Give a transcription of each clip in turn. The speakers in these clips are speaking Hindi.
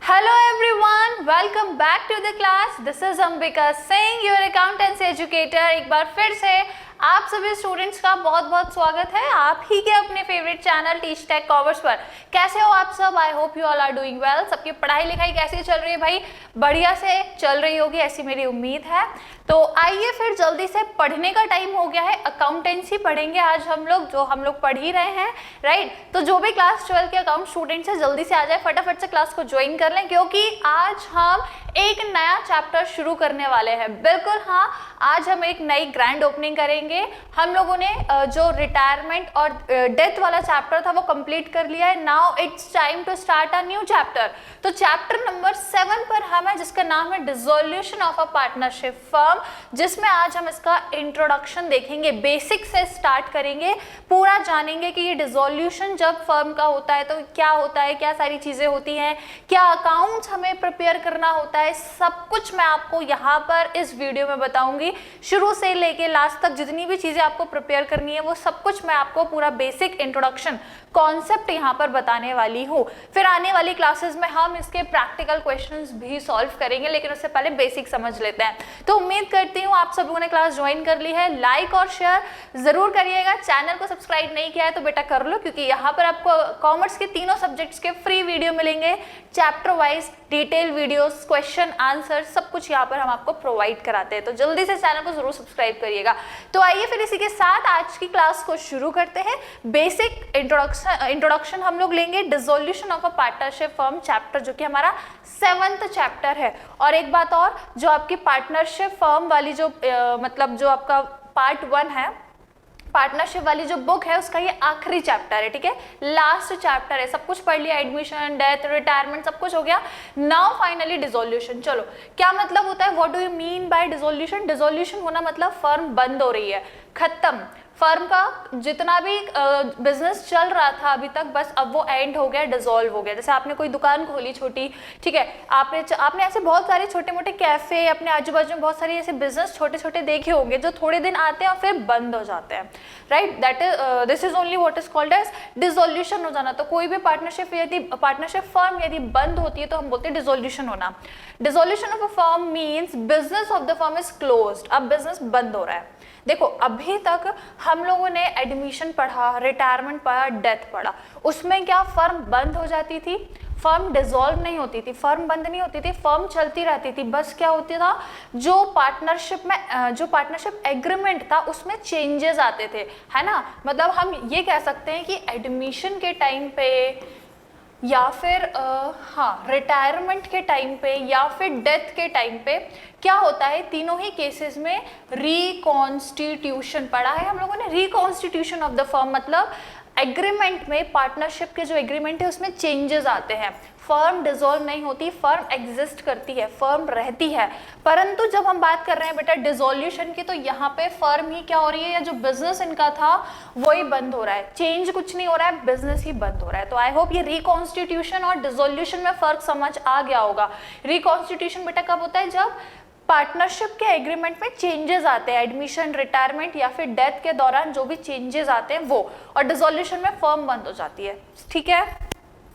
Hello everyone, welcome back to the class. This is Ambika Singh, your accountancy educator. एक बार फिर से आप सभी स्टूडेंट्स का बहुत बहुत स्वागत है आप ही के अपने favourite channel teach tech commerce पर। कैसे हो आप सब? I hope you all are doing well. सबकी पढ़ाई लिखाई कैसी चल रही है भाई? बढ़िया से चल रही होगी ऐसी मेरी उम्मीद है। तो आइए फिर जल्दी से पढ़ने का टाइम हो गया है। अकाउंटेंसी पढ़ेंगे आज हम लोग, जो हम लोग पढ़ ही रहे हैं, राइट। तो जो भी क्लास 12 के अकाउंट स्टूडेंट्स है जल्दी से आ जाए, फटाफट से क्लास को ज्वाइन कर लें, क्योंकि आज हम एक नया चैप्टर शुरू करने वाले हैं। बिल्कुल हाँ, आज हम एक नई ग्रैंड ओपनिंग करेंगे। हम लोगों ने जो रिटायरमेंट और डेथ वाला चैप्टर था वो कंप्लीट कर लिया है। Now it's time to start a new chapter. तो चैप्टर नंबर 7 पर हम है, जिसका नाम है dissolution of a partnership firm, जिसमें आज हम इसका इंट्रोडक्शन देखेंगे। बेसिक से स्टार्ट करेंगे, पूरा जानेंगे कि ये डिसोल्यूशन जब फर्म का होता है तो क्या होता है, क्या सारी चीजें होती हैं, क्या अकाउंट्स हमें प्रिपेयर करना होता है, सब कुछ मैं आपको यहाँ पर इस वीडियो में बताऊंगी। शुरू से लेके लास्ट तक जितनी भी चीजें आपको प्रिपेयर करनी है वो सब कुछ मैं आपको पूरा बेसिक इंट्रोडक्शन कॉन्सेप्ट यहाँ पर बताने वाली हूँ। फिर आने वाली क्लासेस में हम इसके प्रैक्टिकल क्वेश्चंस भी सॉल्व करेंगे, लेकिन उससे पहले बेसिक समझ लेते हैं। तो उम्मीद करती हूँ आप सभी ने क्लास ज्वाइन कर ली है। लाइक और शेयर जरूर करिएगा। चैनल को सब्सक्राइब नहीं किया है तो बेटा कर लो, क्योंकि यहाँ पर आपको कॉमर्स के तीनों सब्जेक्ट्स के फ्री वीडियो मिलेंगे, chapter wise detail videos, question answer, सब कुछ यहाँ पर हम आपको प्रोवाइड कराते हैं। तो जल्दी से चैनल को जरूर सब्सक्राइब करिएगा। तो आइए फिर इसी के साथ आज की क्लास को शुरू करते हैं। बेसिक इंट्रोडक्शन हम लोग लेंगे dissolution of a partnership firm chapter, जो कि हमारा 7th चैप्टर है। और एक बात और, जो आपकी पार्टनरशिप फर्म वाली जो मतलब जो आपका पार्ट 1 है, पार्टनरशिप वाली जो बुक है, उसका ये आखिरी चैप्टर है, ठीक है, लास्ट चैप्टर है। सब कुछ पढ़ लिया, एडमिशन, डेथ, रिटायरमेंट, सब कुछ हो गया। Now finally dissolution. चलो, क्या मतलब होता है, what do you mean by dissolution? Dissolution होना मतलब फर्म बंद हो रही है, खत्म। फर्म का जितना भी बिजनेस चल रहा था अभी तक, बस अब वो एंड हो गया, डिसॉल्व हो गया। जैसे आपने कोई दुकान खोली छोटी, ठीक है, आपने ऐसे बहुत सारे छोटे मोटे कैफे अपने आजू बाजू में, बहुत सारे ऐसे बिजनेस छोटे छोटे देखे होंगे जो थोड़े दिन आते हैं और फिर बंद हो जाते हैं, right. That is this is only what is called as dissolution हो जाना। तो कोई भी पार्टनरशिप फर्म यदि बंद होती है तो हम बोलते हैं डिसोल्यूशन होना। Dissolution of a firm means business of the firm is closed. अब बिजनेस बंद हो रहा है। देखो, अभी तक हम लोगों ने एडमिशन पढ़ा, रिटायरमेंट पढ़ा, डेथ पढ़ा, उसमें क्या फर्म बंद हो जाती थी, फर्म डिसॉल्व नहीं होती थी, फर्म बंद नहीं होती थी, फर्म चलती रहती थी। बस क्या होती था, जो पार्टनरशिप एग्रीमेंट था उसमें चेंजेस आते थे, है ना। मतलब हम ये कह सकते हैं कि एडमिशन के टाइम पे या फिर रिटायरमेंट के टाइम पे या फिर डेथ के टाइम पे क्या होता है, तीनों ही केसेस में रिकॉन्स्टिट्यूशन पढ़ा है हम लोगों ने। रिकॉन्स्टिट्यूशन ऑफ द फर्म मतलब एग्रीमेंट में, पार्टनरशिप के जो एग्रीमेंट है उसमें चेंजेस आते हैं। फर्म डिसॉल्व नहीं होती, फर्म एग्जिस्ट करती है, फर्म रहती है। परंतु जब हम बात कर रहे हैं बेटा डिसोल्यूशन की, तो यहाँ पे फर्म ही क्या हो रही है, या जो बिजनेस इनका था वही बंद हो रहा है। चेंज कुछ नहीं हो रहा है, बिजनेस ही बंद हो रहा है। तो आई होप ये रिकॉन्स्टिट्यूशन और डिसोल्यूशन में फर्क समझ आ गया होगा। रिकॉन्स्टिट्यूशन बेटा कब होता है, जब पार्टनरशिप के एग्रीमेंट में चेंजेस आते हैं, एडमिशन, रिटायरमेंट या फिर डेथ के दौरान जो भी चेंजेस आते हैं वो। और डिसोल्यूशन में फर्म बंद हो जाती है, ठीक है।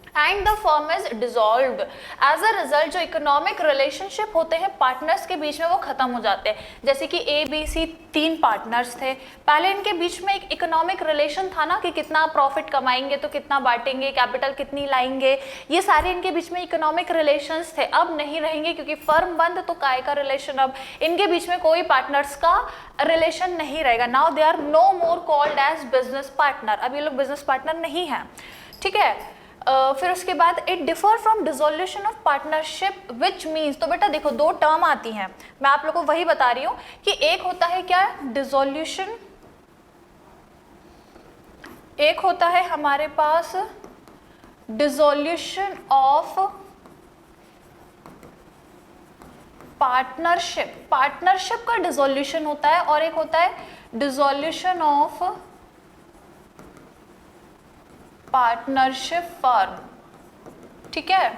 And the firm is dissolved. As a result जो इकोनॉमिक रिलेशनशिप होते हैं पार्टनर्स के बीच में वो खत्म हो जाते हैं। जैसे कि ABC 3 पार्टनर्स थे, पहले इनके बीच में एक इकोनॉमिक रिलेशन था ना, कि कितना प्रॉफिट कमाएंगे तो कितना बांटेंगे, कैपिटल कितनी लाएंगे, ये सारे इनके बीच में इकोनॉमिक रिलेशंस थे। अब नहीं रहेंगे, क्योंकि फर्म बंद, तो काय का रिलेशन, अब इनके बीच में कोई पार्टनर्स का रिलेशन नहीं रहेगा। Now they are no more called as business partner. अब ये लोग बिजनेस पार्टनर नहीं है, ठीक है। फिर उसके बाद it differ from dissolution of partnership which means, तो बेटा देखो दो टर्म आती हैं, मैं आप लोगों को वही बता रही हूँ कि एक होता है क्या, डिसोल्यूशन, एक होता है हमारे पास डिसोल्यूशन ऑफ पार्टनरशिप, पार्टनरशिप का डिसोल्यूशन होता है, और एक होता है डिसोल्यूशन ऑफ पार्टनरशिप फर्म, ठीक है।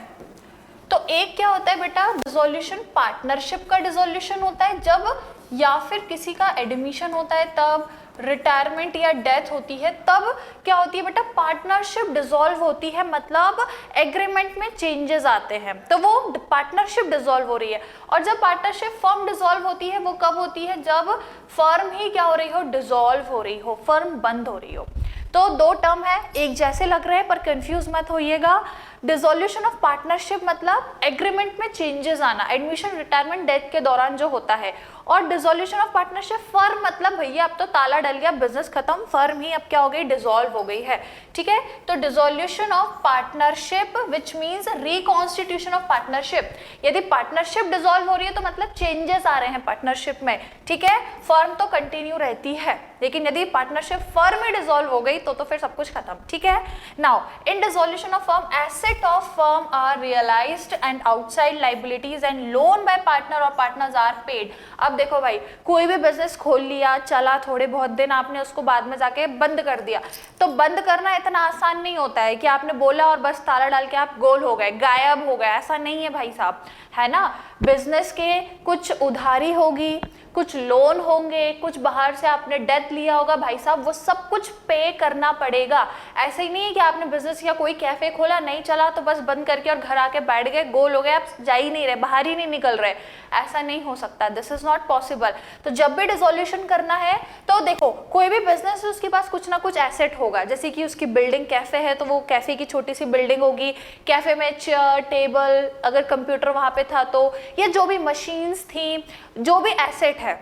तो एक क्या होता है बेटा, डिसोल्यूशन पार्टनरशिप का डिसोल्यूशन होता है जब, या फिर किसी का एडमिशन होता है तब, रिटायरमेंट या डेथ होती है तब क्या होती है बेटा, पार्टनरशिप डिसॉल्व होती है, मतलब एग्रीमेंट में चेंजेस आते हैं, तो वो पार्टनरशिप डिसॉल्व हो रही है। और जब पार्टनरशिप फर्म डिसॉल्व होती है वो कब होती है, जब फर्म ही क्या हो रही हो, डिसॉल्व हो रही हो, फर्म बंद हो रही हो। तो दो टर्म है, एक जैसे लग रहे हैं पर कंफ्यूज मत होइएगा। डिसोल्यूशन ऑफ पार्टनरशिप मतलब एग्रीमेंट में चेंजेस आना, एडमिशन, रिटायरमेंट, डेथ के दौरान जो होता है। और डिसोल्यूशन ऑफ पार्टनरशिप फर्म मतलब भैया अब तो ताला डल गया, बिजनेस खत्म, फर्म ही अब क्या हो गई, डिसॉल्व हो गई है, ठीक है। तो dissolution of partnership which means reconstitution of partnership. यदि पार्टनरशिप डिसॉल्व हो रही है तो मतलब चेंजेस आ रहे हैं पार्टनरशिप में, ठीक है। फर्म तो कंटिन्यू रहती है, लेकिन यदि पार्टनरशिप फर्म ही डिसॉल्व हो गई तो फिर सब कुछ खत्म, ठीक है। Now in dissolution of firm, asset of firm are realised and outside liabilities and loan by partner और पार्टनर्स आर पेड। अब देखो भाई, कोई भी बिजनेस खोल लिया, चला थोड़े बहुत दिन, आपने उसको बाद में जाके बंद कर दिया, तो बंद करना इतना आसान नहीं होता है कि आपने बोला और बस ताला डाल के आप गोल हो गए, गायब हो गए, ऐसा नहीं है भाई साहब, है ना। बिजनेस के कुछ उधारी होगी, कुछ लोन होंगे, कुछ बाहर से आपने डेट लिया होगा भाई साहब, वो सब कुछ पे करना पड़ेगा। ऐसे ही नहीं है कि आपने बिजनेस या कोई कैफे खोला, नहीं चला तो बस बंद करके और घर आके बैठ गए, गोल हो गए, आप जा ही नहीं रहे, बाहर ही नहीं निकल रहे, ऐसा नहीं हो सकता, दिस इज नॉट पॉसिबल। तो जब भी डिसोल्यूशन करना है तो देखो, कोई भी बिजनेस है उसके पास कुछ ना कुछ एसेट होगा, जैसे कि उसकी बिल्डिंग कैफे है तो वो कैफे की छोटी सी बिल्डिंग होगी, कैफे में चेयर, टेबल, अगर कंप्यूटर वहां पे था तो, या जो भी मशीन्स थी, जो भी एसेट है,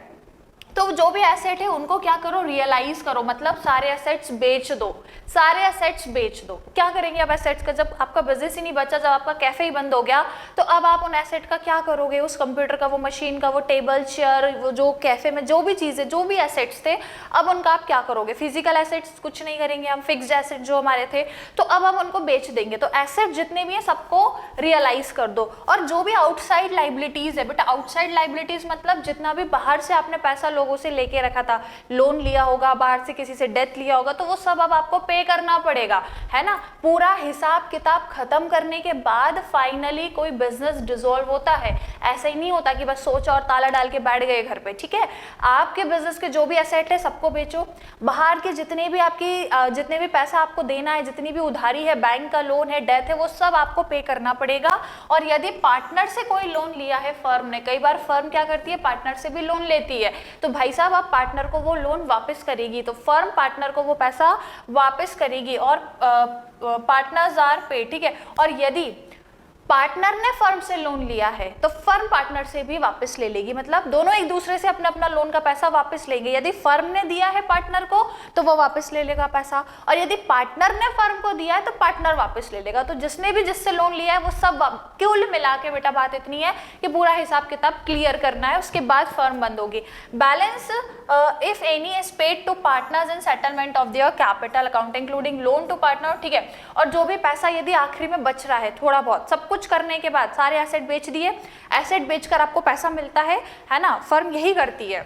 तो जो भी एसेट है उनको क्या करो, रियलाइज करो, मतलब सारे एसेट्स बेच दो, सारे एसेट्स बेच दो। क्या करेंगे अब एसेट्स का, जब आपका बिजनेस ही नहीं बचा, जब आपका कैफे ही बंद हो गया, तो अब आप उन एसेट का क्या करोगे, उस कंप्यूटर का, वो मशीन का, वो टेबल, चेयर, वो जो कैफे में जो भी चीजें, जो भी एसेट्स थे, अब उनका आप क्या करोगे, फिजिकल एसेट्स कुछ नहीं करेंगे हम, फिक्स्ड एसेट जो हमारे थे, तो अब हम उनको बेच देंगे। तो एसेट जितने भी है सबको रियलाइज कर दो। और जो भी आउटसाइड लाइबिलिटीज है बेटा, आउटसाइड लाइबिलिटीज मतलब जितना भी बाहर से आपने पैसा लोगों से लेके रखा था, लोन लिया होगा, बाहर से किसी से डेट लिया होगा, तो वो सब अब आपको पे करना पड़ेगा, है ना। पूरा हिसाब किताब खत्म करने के बाद फाइनली कोई बिजनेस डिसॉल्व होता है। ऐसा ही नहीं होता कि बस सोचा और ताला डाल के बैठ गए घर पे, ठीक है। आपके बिजनेस के जो भी एसेट है सबको बेचो, बाहर के जितने भी आपकी जितने भी पैसा आपको देना है, जितनी भी उधारी है, बैंक का लोन है, डेट है, वो सब आपको पे करना पड़ेगा। और यदि पार्टनर से कोई लोन लिया है फर्म ने, कई बार फर्म क्या करती है, पार्टनर से भी लोन लेती है, तो भाई साहब अब पार्टनर को वो लोन वापस करेगी, तो फर्म पार्टनर को वो पैसा वापस करेगी और पार्टनर्स आर पे, ठीक है। और यदि पार्टनर ने फर्म से लोन लिया है तो फर्म पार्टनर से भी वापस ले लेगी, मतलब दोनों एक दूसरे से अपना अपना लोन का पैसा वापस लेंगे। यदि फर्म ने दिया है पार्टनर को तो वो वापस ले लेगा पैसा, और यदि पार्टनर ने फर्म को दिया है तो पार्टनर वापस ले लेगा। तो जिसने भी जिससे लोन लिया है वो सब, कुल मिला के बेटा बात इतनी है कि पूरा हिसाब किताब क्लियर करना है, उसके बाद फर्म बंद होगी। Balance if any is paid to partners in settlement of their capital account including loan to partner, ठीक है। और जो भी पैसा यदि आखिरी में बच रहा है, थोड़ा बहुत, सब कुछ करने के बाद सारे एसेट बेच दिए, एसेट बेचकर आपको पैसा मिलता है ना। फर्म यही करती है,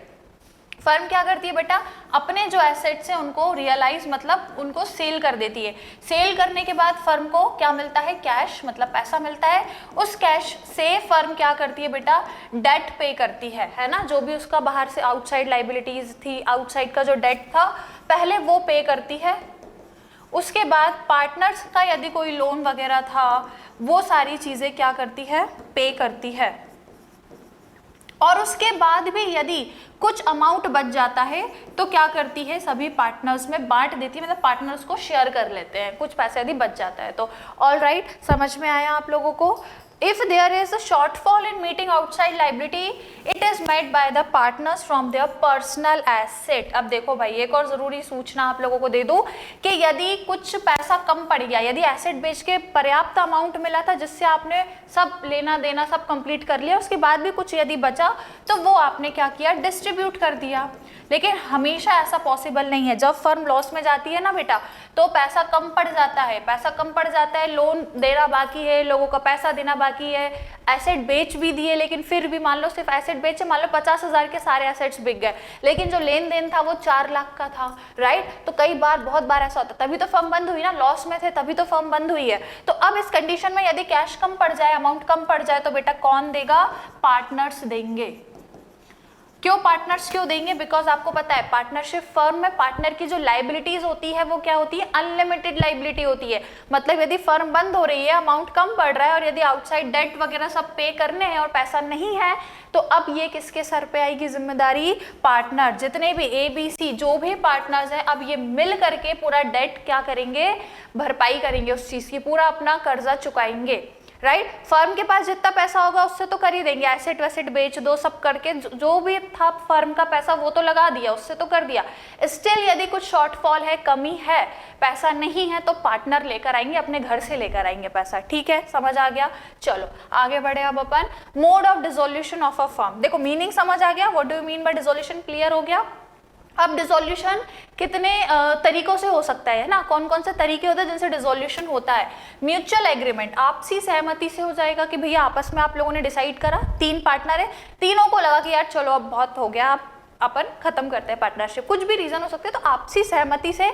फर्म क्या करती है बेटा, अपने जो एसेट्स हैं उनको रियलाइज मतलब उनको सेल कर देती है। सेल करने के बाद फर्म को क्या मिलता है, कैश, मतलब पैसा मिलता है। उस कैश से फर्म क्या करती है बेटा, डेट पे करती है ना। जो भी उसका बाहर से आउटसाइड लाइबिलिटीज थी, आउटसाइड का जो डेट था पहले वो पे करती है। उसके बाद पार्टनर्स का यदि कोई लोन वगैरह था वो सारी चीजें क्या करती है, पे करती है। और उसके बाद भी यदि कुछ अमाउंट बच जाता है तो क्या करती है, सभी पार्टनर्स में बांट देती है, मतलब पार्टनर्स को शेयर कर लेते हैं, कुछ पैसे यदि बच जाता है तो। ऑल राइट, समझ में आया आप लोगों को। If there is a shortfall in meeting outside liability, it is made by the partners from their personal asset। अब देखो भाई, एक और जरूरी सूचना आप लोगों को दे दूं कि यदि कुछ पैसा कम पड़ गया, यदि एसेट बेच के पर्याप्त अमाउंट मिला था जिससे आपने सब लेना देना सब कंप्लीट कर लिया, उसके बाद भी कुछ यदि बचा तो वो आपने क्या किया, डिस्ट्रीब्यूट कर दिया। लेकिन हमेशा ऐसा पॉसिबल नहीं है। जब फर्म लॉस में जाती है ना बेटा, तो पैसा कम पड़ जाता है, पैसा कम पड़ जाता है, लोन देना बाकी है, लोगों का पैसा देना बाकी है, एसेट बेच भी दिए, लेकिन फिर भी मान लो सिर्फ एसेट बेचे, मान लो 50,000 के सारे एसेट्स बिक गए, लेकिन जो लेन देन था वो 4 लाख का था, राइट। तो कई बार, बहुत बार ऐसा होता है, तभी तो फर्म बंद हुई ना, लॉस में थे तभी तो फर्म बंद हुई है। तो अब इस कंडीशन में यदि कैश कम पड़ जाए, अमाउंट कम पड़ जाए, तो बेटा कौन देगा, पार्टनर्स देंगे। क्यों पार्टनर्स क्यों देंगे? बिकॉज आपको पता है पार्टनरशिप फर्म में पार्टनर की जो लाइबिलिटीज होती है वो क्या होती है? अनलिमिटेड लाइबिलिटी होती है। मतलब यदि फर्म बंद हो रही है, अमाउंट कम पड़ रहा है और यदि आउटसाइड डेट वगैरह सब पे करने हैं और पैसा नहीं है, तो अब ये किसके सर पे आएगी जिम्मेदारी? पार्टनर। जितने भी ABC जो भी पार्टनर्स हैं, अब ये मिल करके पूरा डेट क्या करेंगे? भरपाई करेंगे उस चीज की, पूरा अपना कर्जा चुकाएंगे, राइट। फर्म के पास जितना पैसा होगा उससे तो कर ही देंगे, एसेट वैसेट बेच दो सब करके, जो भी था फर्म का पैसा वो तो लगा दिया, उससे तो कर दिया। स्टिल यदि कुछ शॉर्टफॉल है, कमी है, पैसा नहीं है, तो पार्टनर लेकर आएंगे, अपने घर से लेकर आएंगे पैसा। ठीक है, समझ आ गया? चलो आगे बढ़े अब अपन। Mode of dissolution of a firm. देखो मीनिंग समझ आ गया, what do you mean by dissolution, clear हो गया। अब डिसोल्यूशन कितने तरीकों से हो सकता है ना, कौन कौन से तरीके होते हैं जिनसे डिसोल्यूशन होता है? म्यूचुअल एग्रीमेंट, आपसी सहमति से हो जाएगा कि भैया आपस में आप लोगों ने डिसाइड करा, 3 पार्टनर है, तीनों को लगा कि यार चलो अब बहुत हो गया, अपन खत्म करते हैं पार्टनरशिप, कुछ भी रीजन हो सकते हैं, तो आपसी सहमति से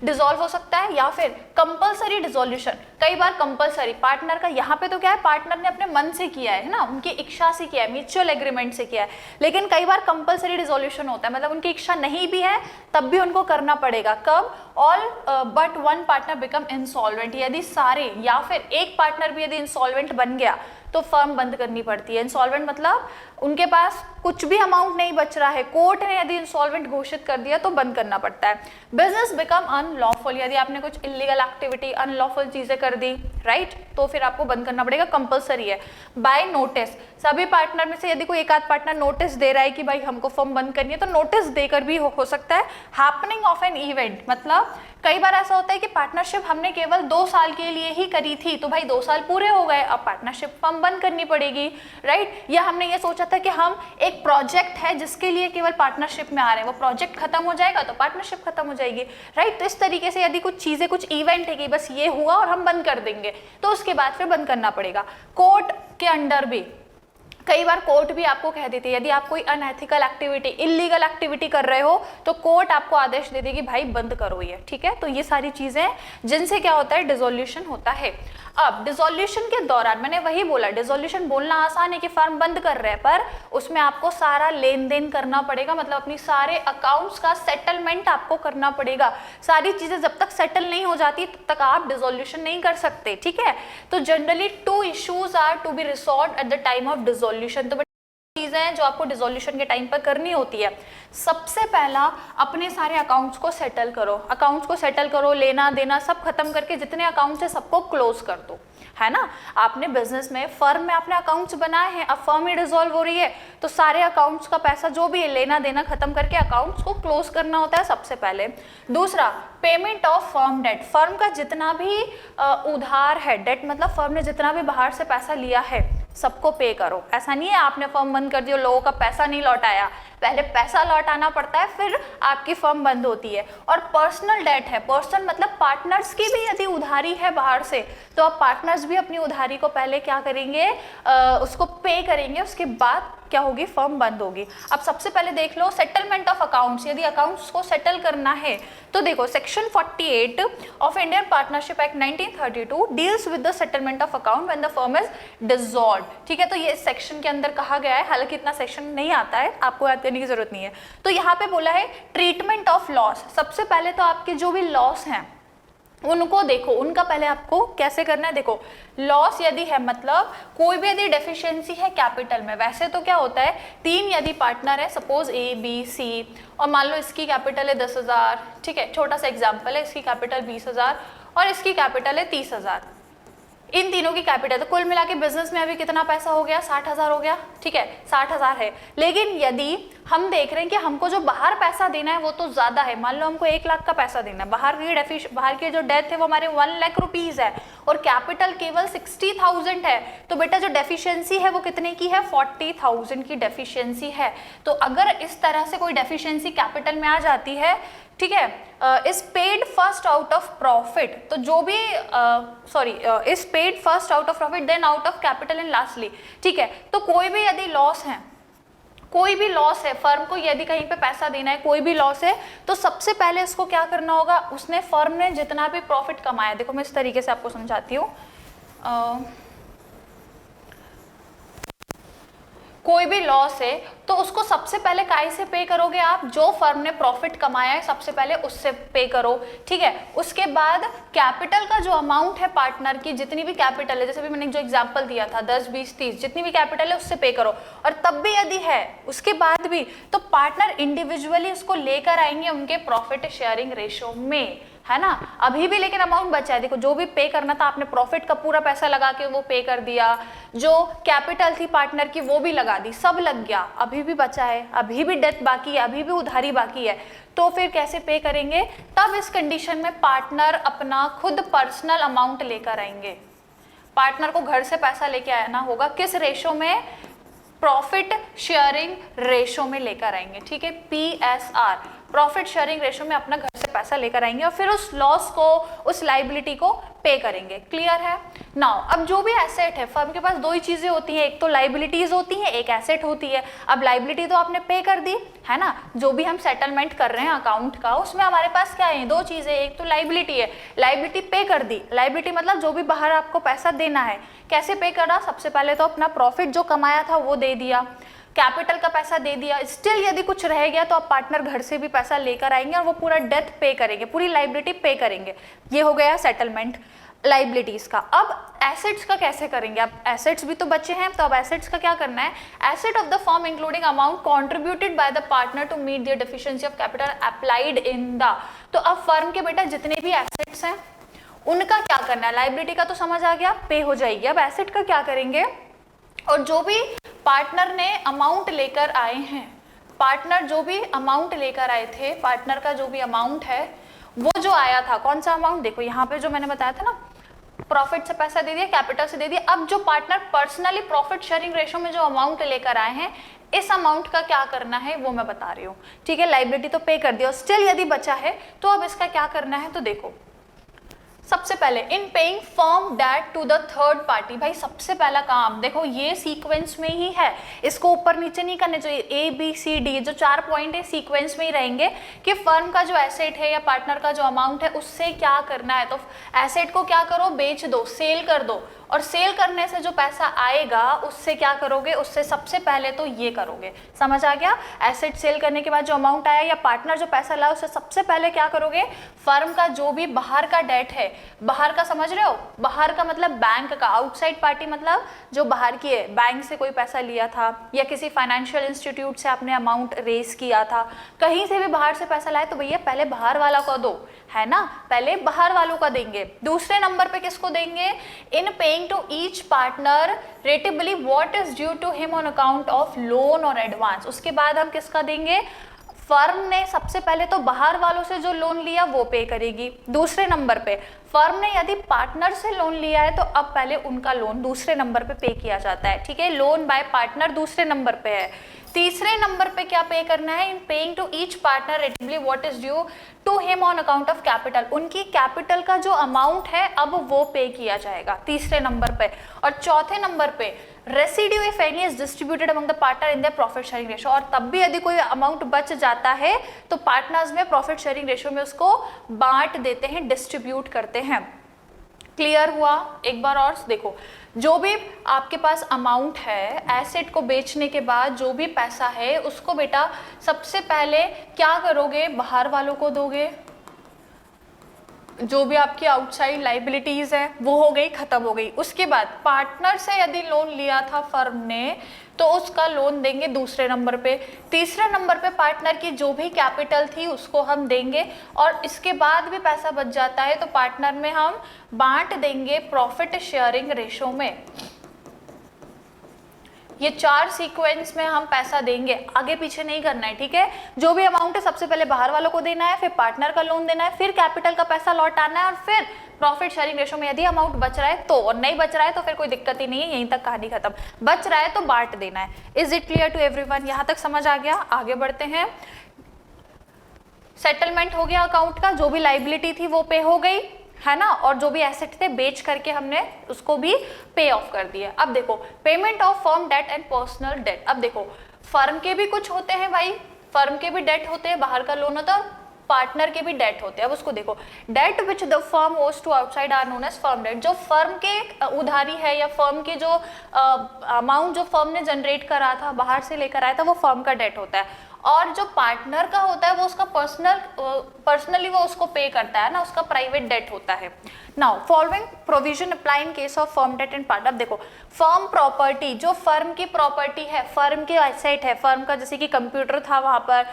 डिसॉल्व हो सकता है। या फिर कंपलसरी डिसोल्यूशन, कई बार कंपलसरी पार्टनर का, यहाँ पे तो क्या है, पार्टनर ने अपने मन से किया है ना, उनकी इच्छा से किया है, म्यूचुअल एग्रीमेंट से किया है, लेकिन कई बार कंपलसरी डिसोल्यूशन होता है, मतलब उनकी इच्छा नहीं भी है तब भी उनको करना पड़ेगा। कब? All but one partner become insolvent, यदि सारे या फिर एक पार्टनर भी यदि इंसॉल्वेंट बन गया तो फर्म बंद करनी पड़ती है। इंसॉल्वेंट मतलब उनके पास कुछ भी अमाउंट नहीं बच रहा है, कोर्ट ने यदि इंसॉल्वेंट घोषित कर दिया तो बंद करना पड़ता है। बिजनेस बिकम अनलॉफुल, यदि आपने कुछ इलीगल एक्टिविटी, अनलॉफुल चीजें कर दी, राइट, तो फिर आपको बंद करना पड़ेगा, कंपलसरी है। बाय नोटिस, सभी पार्टनर में से यदि कोई एक आध पार्टनर नोटिस दे रहा है कि भाई हमको फर्म बंद करनी है, तो नोटिस देकर भी हो सकता है। हैपनिंग ऑफ एन इवेंट, मतलब कई बार ऐसा होता है कि पार्टनरशिप हमने केवल 2 साल के लिए ही करी थी, तो भाई 2 साल पूरे हो गए, अब पार्टनरशिप फर्म बंद करनी पड़ेगी, राइट। या हमने ये सोचा था कि हम एक प्रोजेक्ट है जिसके लिए केवल पार्टनरशिप में आ रहे हैं, वो प्रोजेक्ट खत्म हो जाएगा तो पार्टनरशिप खत्म हो जाएगी, राइट। तो इस तरीके से यदि कुछ चीजें, कुछ इवेंट है कि बस ये हुआ और हम बंद कर देंगे, तो उसके बाद फिर बंद करना पड़ेगा। कोर्ट के अंडर भी कई बार कोर्ट भी आपको कह देती है, यदि आप कोई अनएथिकल एक्टिविटी, इलीगल एक्टिविटी कर रहे हो तो कोर्ट आपको आदेश दे देगी भाई बंद करो ये, ठीक है। तो ये सारी चीजें जिनसे क्या होता है, डिसोल्यूशन होता है। अब डिसोल्यूशन के दौरान मैंने वही बोला, डिसोल्यूशन बोलना आसान है कि फर्म बंद कर रहे हैं, पर उसमें आपको सारा लेन देन करना पड़ेगा, मतलब अपनी सारे अकाउंट्स का सेटलमेंट आपको करना पड़ेगा। सारी चीजें जब तक सेटल नहीं हो जाती तब तक आप डिसोल्यूशन नहीं कर सकते, ठीक है। तो generally 2 issues are to be resolved at the time of dissolution. तो चीजें हैं जो आपको डिसोल्यूशन के टाइम पर करनी होती है। सबसे पहला, अपने सारे अकाउंट्स को सेटल करो, अकाउंट्स को सेटल करो, लेना देना सब खत्म करके जितने अकाउंट्स है सबको क्लोज कर दो, है ना। आपने बिजनेस में, फर्म में आपने अकाउंट्स बनाए हैं, अब फर्म ही डिसॉल्व हो रही है तो सारे अकाउंट्स का पैसा जो भी है लेना देना खत्म करके अकाउंट्स को क्लोज करना होता है सबसे पहले। दूसरा, payment of firm debt, firm का जितना भी उधार है, डेट मतलब फर्म ने जितना भी बाहर से पैसा लिया है सबको पे करो। ऐसा नहीं है आपने फर्म बंद कर दिया, लोगों का पैसा नहीं लौटाया, पहले पैसा लौटाना पड़ता है फिर आपकी फर्म बंद होती है। और पर्सनल डेट है, पर्सन मतलब पार्टनर्स की भी यदि उधारी है बाहर से तो आप पार्टनर्स भी अपनी उधारी को पहले क्या करेंगे, उसको पे करेंगे, उसके बाद क्या होगी, फर्म बंद होगी। अब सबसे पहले देख लो सेटलमेंट ऑफ अकाउंट्स, यदि अकाउंट्स को सेटल करना है तो देखो section 48 of Indian partnership act 1932 deals with the settlement of account when the firm is dissolved, ठीक है। तो ये सेक्शन के अंदर कहा गया है, हालांकि इतना सेक्शन नहीं आता है, आपको याद करने की जरूरत नहीं है। तो यहाँ पे बोला है ट्रीटमेंट ऑफ लॉस, सबसे पहले तो आपके जो भी लॉस हैं उनको देखो, उनका पहले आपको कैसे करना है। देखो लॉस यदि है मतलब कोई भी यदि डेफिशिएंसी है कैपिटल में, वैसे तो क्या होता है 3 यदि पार्टनर है, सपोज A B C, और मान लो इसकी कैपिटल है 10,000, ठीक है, छोटा सा एग्जांपल है, इसकी कैपिटल 20,000 और इसकी कैपिटल है 30,000, इन तीनों की कैपिटल, तो कुल मिला के बिजनेस में अभी कितना पैसा हो गया, 60,000 हो गया, ठीक है, 60,000 है। लेकिन यदि हम देख रहे हैं कि हमको जो बाहर पैसा देना है वो तो ज्यादा है, मान लो हमको 1 लाख का पैसा देना है, बाहर की जो डेथ है वो हमारे 1 लाख रुपीज है और कैपिटल केवल 60,000 है, तो बेटा जो डेफिशिएंसी है वो कितने की है, 40,000 की डेफिशिएंसी है। तो अगर इस तरह से कोई डेफिशिएंसी कैपिटल में आ जाती है, ठीक है, is paid first out of profit, तो जो भी is paid first out of profit then out of capital and lastly, ठीक है। तो कोई भी यदि लॉस है, कोई भी लॉस है, फर्म को यदि कहीं पे पैसा देना है, कोई भी लॉस है, तो सबसे पहले इसको क्या करना होगा, उसने फर्म ने जितना भी प्रॉफिट कमाया, देखो मैं इस तरीके से आपको समझाती हूँ, कोई भी लॉस है तो उसको सबसे पहले काय से पे करोगे आप, जो फर्म ने प्रॉफिट कमाया है सबसे पहले उससे पे करो, ठीक है। उसके बाद कैपिटल का जो अमाउंट है पार्टनर की, जितनी भी कैपिटल है, जैसे भी मैंने जो एग्जांपल दिया था 10, 20, 30, जितनी भी कैपिटल है उससे पे करो। और तब भी यदि है उसके बाद भी तो पार्टनर इंडिविजुअली उसको लेकर आएंगे उनके प्रॉफिट शेयरिंग रेशो में, है ना। अभी भी लेकिन अमाउंट बचा है, देखो जो भी पे करना था आपने प्रॉफिट का पूरा पैसा लगा के वो पे कर दिया, जो कैपिटल थी पार्टनर की वो भी लगा दी, सब लग गया, अभी भी बचा है, अभी भी डेट बाकी है, अभी भी उधारी बाकी है, तो फिर कैसे पे करेंगे? तब इस कंडीशन में पार्टनर अपना खुद पर्सनल अमाउंट लेकर आएंगे। पार्टनर को घर से पैसा लेके आना होगा, किस रेशो में? प्रॉफिट शेयरिंग रेशो में लेकर आएंगे, ठीक है, PSR, प्रॉफिट शेयरिंग रेशो में अपना घर से पैसा लेकर आएंगे और फिर उस लॉस को, उस लाइबिलिटी को पे करेंगे। क्लियर है? नाउ अब जो भी एसेट है, फर्म के पास दो ही चीजें होती हैं, एक तो लाइबिलिटीज होती है, एक एसेट होती है। अब लाइबिलिटी तो आपने पे कर दी, है ना, जो भी हम सेटलमेंट कर रहे हैं अकाउंट का, उसमें हमारे पास क्या है? दो चीजें, एक तो लाइबिलिटी है, लाइबिलिटी पे कर दी। लाइबिलिटी मतलब जो भी बाहर आपको पैसा देना है, कैसे पे करा? सबसे पहले तो अपना प्रॉफिट जो कमाया था वो दे दिया, कैपिटल का पैसा दे दिया। स्टिल यदि कुछ रह गया तो आप पार्टनर घर से भी पैसा लेकर आएंगे और वो पूरा डेट पे करेंगे, पूरी लाइबिलिटी पे करेंगे। ये हो गया सेटलमेंट लाइबिलिटीज का। अब एसेट्स का कैसे करेंगे? अब एसेट्स भी तो बचे हैं, तो अब एसेट्स का क्या करना है? Asset of the firm including amount contributed by the partner to meet their deficiency of capital applied in the. तो अब फर्म के बेटा जितने भी एसेट्स हैं उनका क्या करना है? लाइबिलिटी का तो समझ आ गया, पे हो जाएगी। अब एसेट का क्या करेंगे? और जो भी पार्टनर ने अमाउंट लेकर आए हैं, पार्टनर जो भी अमाउंट लेकर आए थे, पार्टनर का जो भी अमाउंट है वो जो आया था, कौन सा अमाउंट? देखो यहाँ पे जो मैंने बताया था ना, प्रॉफिट से पैसा दे दिया, कैपिटल से दे दिया। अब जो partner personally profit sharing ratio में जो अमाउंट लेकर आए हैं, इस अमाउंट का क्या करना है वो मैं बता रही हूँ, ठीक है। लाइबिलिटी तो पे कर दिया, स्टिल यदि बचा है तो अब इसका क्या करना है? तो देखो सबसे पहले in paying firm debt to the third party. भाई सबसे पहला काम देखो, ये सीक्वेंस में ही है, इसको ऊपर नीचे नहीं करने चाहिए। ABCD जो 4 पॉइंट है सीक्वेंस में ही रहेंगे कि फर्म का जो एसेट है या पार्टनर का जो अमाउंट है उससे क्या करना है। तो एसेट को क्या करो? बेच दो, सेल कर दो, और सेल करने से जो पैसा आएगा उससे क्या करोगे? उससे सबसे पहले तो ये करोगे। समझ आ गया? एसेट सेल करने के बाद जो अमाउंट आया या पार्टनर जो पैसा लाया उससे सबसे पहले क्या करोगे? फर्म का जो भी बाहर का डेट है, बाहर का समझ रहे हो? बाहर का मतलब बैंक का, आउटसाइड पार्टी मतलब जो बाहर की है, बैंक से कोई पैसा लिया था या किसी फाइनेंशियल इंस्टीट्यूट से आपने अमाउंट रेज किया था, कहीं से भी बाहर से पैसा लाए तो भैया पहले बाहर वाला को दो, है ना, पहले बाहर वालों का देंगे। दूसरे नंबर पे किसको देंगे? In paying to each partner ratably what is due to him on account of loan और एडवांस। उसके बाद हम किसका देंगे? फर्म ने सबसे पहले तो बाहर वालों से जो लोन लिया वो पे करेगी। दूसरे नंबर पे फर्म ने यदि पार्टनर से लोन लिया है तो अब पहले उनका लोन दूसरे नंबर पे किया जाता है, ठीक है। लोन बाय पार्टनर दूसरे नंबर पे है। तीसरे नंबर पे क्या पे करना है? In paying to each partner ratably what is due to him on account of capital. उनकी कैपिटल का जो अमाउंट है अब वो पे किया जाएगा तीसरे नंबर पे। और चौथे नंबर पे residue if any is distributed among the partner in the profit sharing ratio. और तब भी यदि कोई अमाउंट बच जाता है तो पार्टनर्स में प्रॉफिट शेयरिंग रेशो में उसको बांट देते हैं, डिस्ट्रीब्यूट करते हैं। क्लियर हुआ? एक बार और देखो, जो भी आपके पास अमाउंट है, एसेट को बेचने के बाद जो भी पैसा है उसको बेटा सबसे पहले क्या करोगे? बाहर वालों को दोगे। जो भी आपकी आउटसाइड लाइबिलिटीज है वो हो गई, खत्म हो गई। उसके बाद पार्टनर से यदि लोन लिया था फर्म ने तो उसका लोन देंगे दूसरे नंबर पे। तीसरे नंबर पे पार्टनर की जो भी कैपिटल थी उसको हम देंगे, और इसके बाद भी पैसा बच जाता है तो पार्टनर में हम बांट देंगे प्रॉफिट शेयरिंग रेशो में। ये 4 सीक्वेंस में हम पैसा देंगे, आगे पीछे नहीं करना है, ठीक है। जो भी अमाउंट है सबसे पहले बाहर वालों को देना है, फिर पार्टनर का लोन देना है, फिर कैपिटल का पैसा लौटाना है, और फिर प्रॉफिट शेयरिंग रेशो में यदि अमाउंट बच रहा है तो, और नहीं बच रहा है तो फिर कोई दिक्कत ही नहीं है, यहीं तक कहानी खत्म। बच रहा है तो बांट देना है। Is it clear to everyone? यहाँ तक समझ आ गया? आगे बढ़ते हैं। सेटलमेंट हो गया अकाउंट का, जो भी लाइबिलिटी थी वो पे हो गई, है ना, और जो भी एसेट थे बेच करके हमने उसको भी पे ऑफ कर दिया। अब देखो payment of firm debt and personal debt. अब देखो फर्म के भी कुछ होते हैं भाई, फर्म के भी डेट होते हैं, बाहर का लोन होता है, पार्टनर के भी डेट होते हैं। अब उसको देखो, debt which the firm owes to outside are known as firm debt. जो फर्म के उधारी है या फर्म के जो अमाउंट जो फर्म ने जनरेट करा था, बाहर से लेकर आया था, वो फर्म का डेट होता है। और जो पार्टनर का होता है वो उसका पर्सनली वो उसको पे करता है ना, उसका प्राइवेट डेट होता है। Now following provision apply in case of firm debt and partner. देखो, फर्म प्रॉपर्टी, जो फर्म की प्रॉपर्टी है, फर्म के एसेट है, फर्म का जैसे कि कंप्यूटर था वहां पर,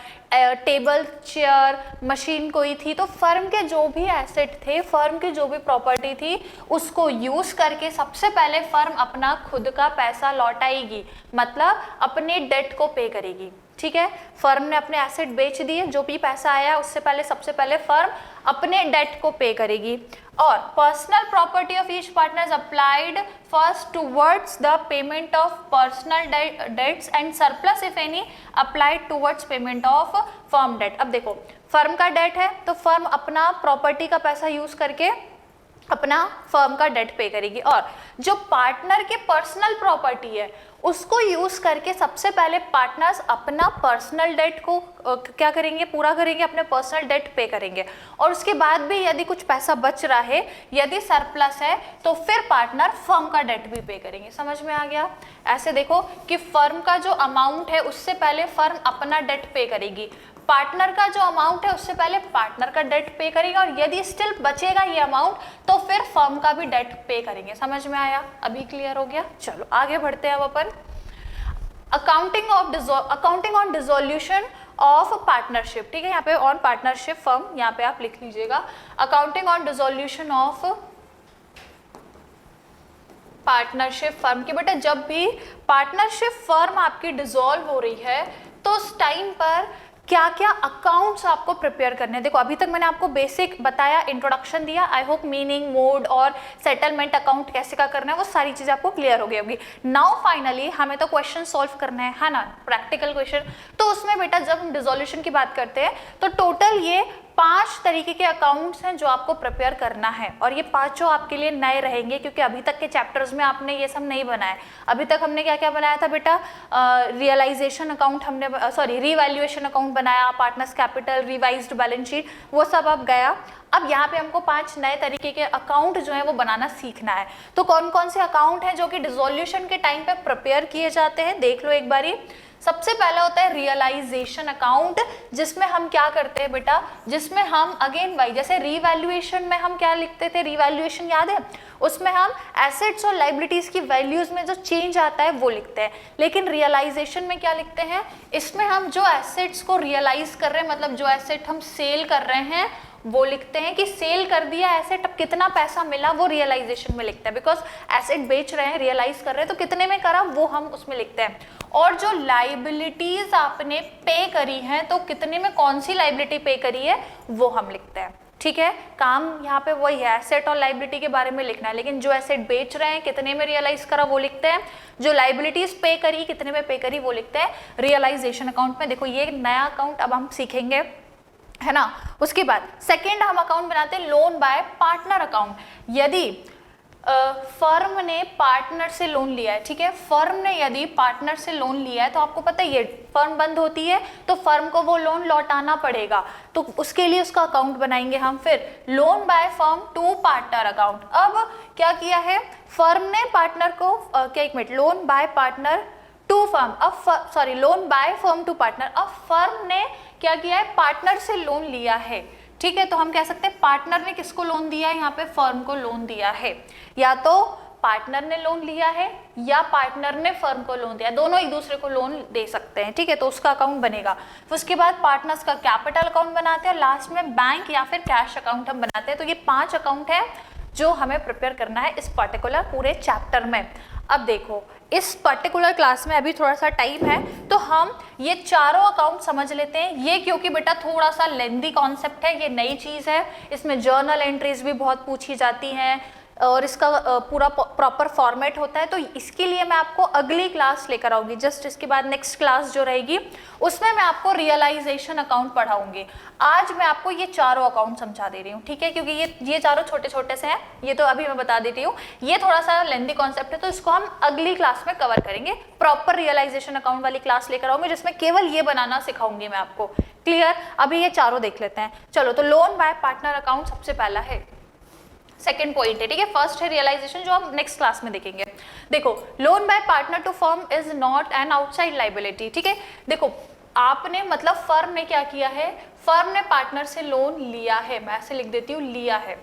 टेबल चेयर मशीन कोई थी, तो फर्म के जो भी एसेट थे, फर्म की जो भी प्रॉपर्टी थी, उसको यूज करके सबसे पहले फर्म अपना खुद का पैसा लौटाएगी, मतलब अपने डेट को पे करेगी। ठीक है, फर्म ने अपने एसेट बेच दिए, जो भी पैसा आया उससे पहले सबसे पहले फर्म अपने डेट को पे करेगी। और personal property of each partner applied first towards the payment of personal debts and surplus if any applied towards payment of firm debt. अब देखो, फर्म का डेट है तो फर्म अपना प्रॉपर्टी का पैसा यूज करके अपना फर्म का डेट पे करेगी, और जो पार्टनर के पर्सनल प्रॉपर्टी है उसको यूज करके सबसे पहले पार्टनर्स अपना पर्सनल डेट को क्या करेंगे, पूरा करेंगे, अपने पर्सनल डेट पे करेंगे। और उसके बाद भी यदि कुछ पैसा बच रहा है, यदि सरप्लस है, तो फिर पार्टनर फर्म का डेट भी पे करेंगे। समझ में आ गया? ऐसे देखो कि फर्म का जो अमाउंट है उससे पहले फर्म अपना डेट पे करेगी, पार्टनर का जो अमाउंट है उससे पहले पार्टनर का डेट पे करेगा, और यदि स्टिल बचेगा ये अमाउंट तो फिर फर्म का भी डेट पे करेंगे। समझ में आया? अभी क्लियर हो गया? चलो आगे बढ़ते हैं अब अपन accounting on dissolution of partnership. ठीक है, यहाँ पे ऑन पार्टनरशिप फर्म, यहाँ पे आप लिख लीजिएगा accounting on dissolution of partnership firm की। बेटा जब भी पार्टनरशिप फर्म आपकी डिसॉल्व हो रही है तो उस टाइम पर क्या क्या अकाउंट्स आपको प्रिपेयर करने हैं। देखो, अभी तक मैंने आपको बेसिक बताया, इंट्रोडक्शन दिया, आई होप मीनिंग, मोड और सेटलमेंट अकाउंट कैसे का करना है वो सारी चीजें आपको क्लियर हो गई होगी। नाउ फाइनली हमें तो क्वेश्चन सॉल्व करना है ना, प्रैक्टिकल क्वेश्चन। तो उसमें बेटा जब हम डिसोल्यूशन की बात करते हैं तो टोटल ये 5 तरीके के अकाउंट्स हैं जो आपको प्रिपेयर करना है, और ये 5 आपके लिए नए रहेंगे क्योंकि अभी तक के चैप्टर्स में आपने ये सब नहीं बनाया। अभी तक हमने क्या क्या बनाया था बेटा? रियलाइजेशन अकाउंट हमने, रिवैल्यूएशन अकाउंट बनाया, partners capital, revised balance sheet, वो सब अब गया। अब यहाँ पे हमको 5 नए तरीके के अकाउंट जो है वो बनाना सीखना है। तो कौन कौन से अकाउंट हैं जो कि डिसोल्यूशन के टाइम पे प्रिपेयर किए जाते हैं, देख लो एक बारी। सबसे पहला होता है रियलाइजेशन अकाउंट, जिसमें हम क्या करते हैं बेटा, जिसमें हम अगेन भाई जैसे रिवैल्यूएशन में हम क्या लिखते थे, रिवैल्यूएशन याद है, उसमें हम एसेट्स और लाइबिलिटीज की वैल्यूज में जो चेंज आता है वो लिखते हैं। लेकिन रियलाइजेशन में क्या लिखते हैं, इसमें हम जो एसेट्स को रियलाइज कर रहे हैं, मतलब जो एसेट हम सेल कर रहे हैं वो लिखते हैं कि सेल कर दिया एसेट, अब कितना पैसा मिला वो रियलाइजेशन में लिखते हैं, बिकॉज एसेट बेच रहे हैं, रियलाइज कर रहे हैं, तो कितने में करा वो हम उसमें लिखते हैं। और जो लाइबिलिटीज आपने पे करी हैं, तो कितने में कौन सी लाइबिलिटी पे करी है वो हम लिखते हैं। ठीक है, काम यहाँ पे वही है, एसेट और लाइबिलिटी के बारे में लिखना है, लेकिन जो एसेट बेच रहे हैं कितने में रियलाइज करा वो लिखते हैं, जो लाइबिलिटीज पे करी कितने में पे करी वो लिखते हैं रियलाइजेशन अकाउंट में। देखो ये नया अकाउंट अब हम सीखेंगे, है ना। उसके बाद सेकेंड हम अकाउंट बनाते हैं लोन बाय पार्टनर अकाउंट। यदि फर्म ने पार्टनर से लोन लिया है, ठीक है, फर्म ने यदि पार्टनर से लोन लिया है तो आपको पता है ये फर्म बंद होती है तो फर्म को वो लोन लौटाना पड़ेगा, तो उसके लिए उसका अकाउंट बनाएंगे हम। फिर loan by firm to partner account. अब क्या किया है फर्म ने पार्टनर को loan by partner to firm, अब loan by firm to partner. अब फर्म ने क्या किया है, पार्टनर से लोन लिया है, ठीक है, तो हम कह सकते हैं पार्टनर ने किसको लोन दिया है, यहाँ पे फर्म को लोन दिया है, या तो पार्टनर ने लोन लिया है या पार्टनर ने फर्म को लोन दिया, दोनों एक दूसरे को लोन दे सकते हैं, ठीक है, तो उसका अकाउंट बनेगा। फिर उसके बाद पार्टनर्स का कैपिटल अकाउंट बनाते हैं, लास्ट में बैंक या फिर कैश अकाउंट हम बनाते हैं। तो ये 5 अकाउंट है जो हमें प्रिपेयर करना है इस पर्टिकुलर पूरे चैप्टर में। अब देखो इस पर्टिकुलर क्लास में अभी थोड़ा सा टाइम है तो हम ये चारों अकाउंट समझ लेते हैं। ये क्योंकि बेटा थोड़ा सा लेंदी कॉन्सेप्ट है, ये नई चीज़ है, इसमें जर्नल एंट्रीज भी बहुत पूछी जाती हैं और इसका पूरा प्रॉपर फॉर्मेट होता है, तो इसके लिए मैं आपको अगली क्लास लेकर आऊँगी। जस्ट इसके बाद नेक्स्ट क्लास जो रहेगी उसमें मैं आपको रियलाइजेशन अकाउंट पढ़ाऊँगी। आज मैं आपको ये चारों अकाउंट समझा दे रही हूँ, ठीक है, क्योंकि ये चारों छोटे छोटे से हैं, ये तो अभी मैं बता देती हूँ, ये थोड़ा सा लेंदी कॉन्सेप्ट है तो इसको हम अगली क्लास में कवर करेंगे। प्रॉपर रियलाइजेशन अकाउंट वाली क्लास लेकर आऊँगी जिसमें केवल ये बनाना सिखाऊंगी मैं आपको, क्लियर। अभी ये चारों देख लेते हैं। चलो, तो लोन बाय पार्टनर अकाउंट सबसे पहला है, सेकेंड पॉइंट है, ठीक है। फर्स्ट है रियलाइजेशन, जो हम नेक्स्ट क्लास में देखेंगे। देखो, loan by partner to firm is not an outside liability, ठीक है। देखो, आपने मतलब फर्म ने क्या किया है, फर्म ने पार्टनर से लोन लिया है, मैं ऐसे लिख देती हूँ, लिया है।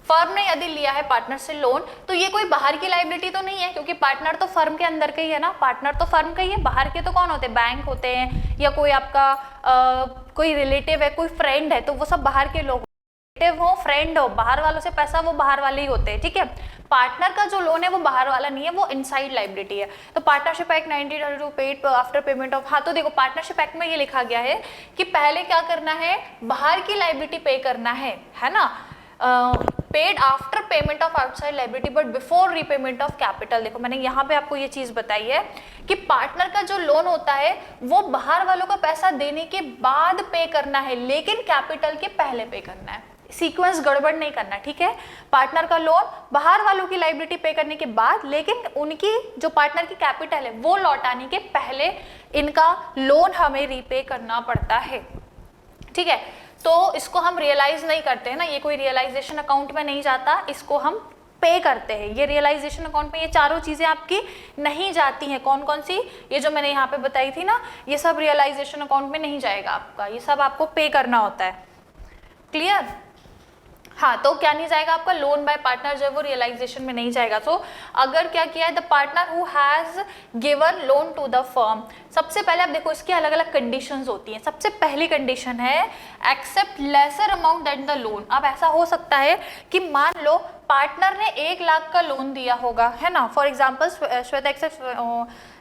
फर्म ने यदि लिया है पार्टनर से लोन, तो ये कोई बाहर की लाइबिलिटी तो नहीं है, क्योंकि पार्टनर तो फर्म के अंदर का ही है ना, पार्टनर तो फर्म का ही है। बाहर के तो कौन होते हैं, बैंक होते हैं, या कोई आपका कोई रिलेटिव है, कोई फ्रेंड है, तो वो सब बाहर के लोग, हो फ्रेंड हो, बाहर वालों से पैसा वो बाहर वाले ही होते हैं, ठीक है। पार्टनर का जो लोन है वो बाहर वाला नहीं है, वो इनसाइड लाइबिलिटी है। तो partnership act 1932 paid after payment of, हाँ तो देखो पार्टनरशिप एक्ट में ये लिखा गया है कि पहले क्या करना है, बाहर की लाइबिलिटी पे करना है ना, paid after payment of outside liability but before repayment of capital. देखो, मैंने यहाँ पे आपको ये चीज बताई है कि पार्टनर का जो लोन होता है वो बाहर वालों का पैसा देने के बाद पे करना है, लेकिन कैपिटल के पहले पे करना है, सीक्वेंस गड़बड़ नहीं करना, ठीक है। पार्टनर का लोन बाहर वालों की लाइबिलिटी पे करने के बाद, लेकिन उनकी जो पार्टनर की कैपिटल है वो लौटाने के पहले इनका लोन हमें रीपे करना पड़ता है, ठीक है। तो इसको हम रियलाइज नहीं करते हैं ना, ये कोई रियलाइजेशन अकाउंट में नहीं जाता, इसको हम पे करते हैं। ये रियलाइजेशन अकाउंट में ये चारों चीजें आपकी नहीं जाती हैं। कौन कौन सी, ये जो मैंने यहाँ पे बताई थी ना, ये सब रियलाइजेशन अकाउंट में नहीं जाएगा आपका, ये सब आपको पे करना होता है, क्लियर। हाँ, तो क्या नहीं जाएगा आपका, लोन बाय पार्टनर जो है वो रियलाइजेशन में नहीं जाएगा। तो अगर क्या किया है, the partner who has given loan to the firm, सबसे पहले आप देखो इसकी अलग अलग कंडीशंस होती हैं। सबसे पहली कंडीशन है accept lesser amount than the loan. अब ऐसा हो सकता है कि मान लो पार्टनर ने 1 लाख का लोन दिया होगा, है ना, for example Shweta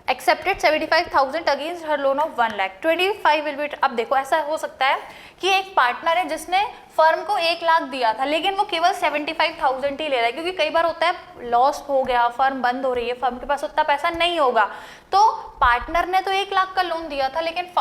accepted 75,000 against her loan of 1 lakh, 25 will be. अब देखो, ऐसा हो सकता है कि एक पार्टनर है जिसने फर्म को 1 लाख दिया था, लेकिन वो केवल 75,000 ही ले रहा है, क्योंकि कई बार होता है लॉस हो गया, फर्म बंद हो रही है, फर्म के पास उतना पैसा नहीं होगा, तो पार्टनर ने तो 1 लाख का लोन दिया था, लेकिन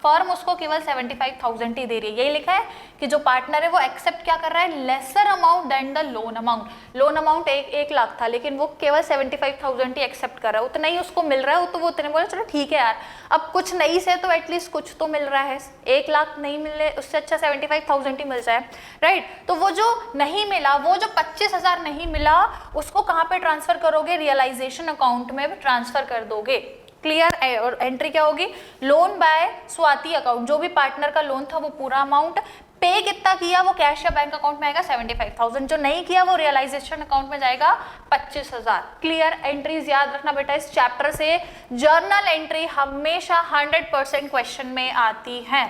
फर्म उसको केवल 75,000 ही दे रही है। यही लिखा है कि जो पार्टनर है वो एक्सेप्ट क्या कर रहा है, lesser amount than the loan amount. Loan amount 1 lakh था, लेकिन वो केवल 75,000 ही एक्सेप्ट कर रहा है, उतना ही उसको मिल रहा है। तो वो उतने बोले चलो ठीक है यार, अब कुछ नहीं से तो एटलीस्ट कुछ तो मिल रहा है, 1 लाख नहीं मिले उससे अच्छा 75,000 ही मिल जाए, राइट। तो वो जो नहीं मिला, वो जो 25,000 नहीं मिला, उसको कहाँ पे ट्रांसफर करोगे, रियलाइजेशन अकाउंट में ट्रांसफर कर दोगे, क्लियर। और एंट्री क्या होगी, लोन बाय स्वाति अकाउंट, जो भी पार्टनर का लोन था वो पूरा अमाउंट, पे कितना किया वो कैश या बैंक अकाउंट में आएगा 75,000, जो नहीं किया वो रियलाइजेशन अकाउंट में जाएगा 25,000, क्लियर। एंट्रीज याद रखना बेटा, इस चैप्टर से जर्नल एंट्री हमेशा 100% क्वेश्चन में आती है,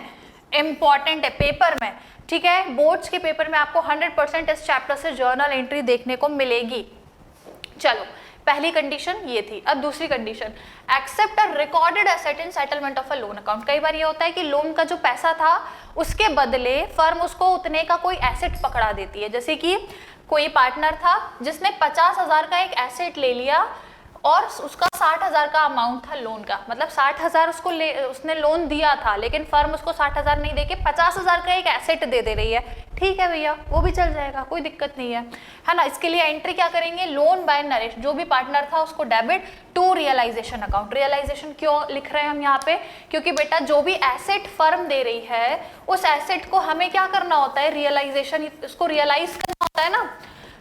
इंपॉर्टेंट है पेपर में, ठीक है। बोर्ड्स के पेपर में आपको 100% इस चैप्टर से जर्नल एंट्री देखने को मिलेगी। चलो, पहली कंडीशन ये थी। अब दूसरी condition, accept a recorded asset in settlement of a loan account. कई बार ये होता है कि लोन का जो पैसा था उसके बदले फर्म उसको उतने का कोई एसेट पकड़ा देती है। जैसे कि कोई पार्टनर था जिसने 50,000 का एक एसेट ले लिया और उसका 60,000 का अमाउंट था लोन का, मतलब 60,000 उसने लोन दिया था, लेकिन फर्म उसको 60,000 नहीं देके 50,000 का एक एसेट दे रही है, ठीक है भैया, वो भी चल जाएगा, कोई दिक्कत नहीं है ना। इसके लिए एंट्री क्या करेंगे, लोन बाय नरेश, जो भी पार्टनर था उसको debit to realisation account. Realisation क्यों लिख रहे हैं हम यहाँ पे, क्योंकि बेटा जो भी एसेट फर्म दे रही है उस एसेट को हमें क्या करना होता है, रियलाइजेशन, उसको रियलाइज करना होता है ना।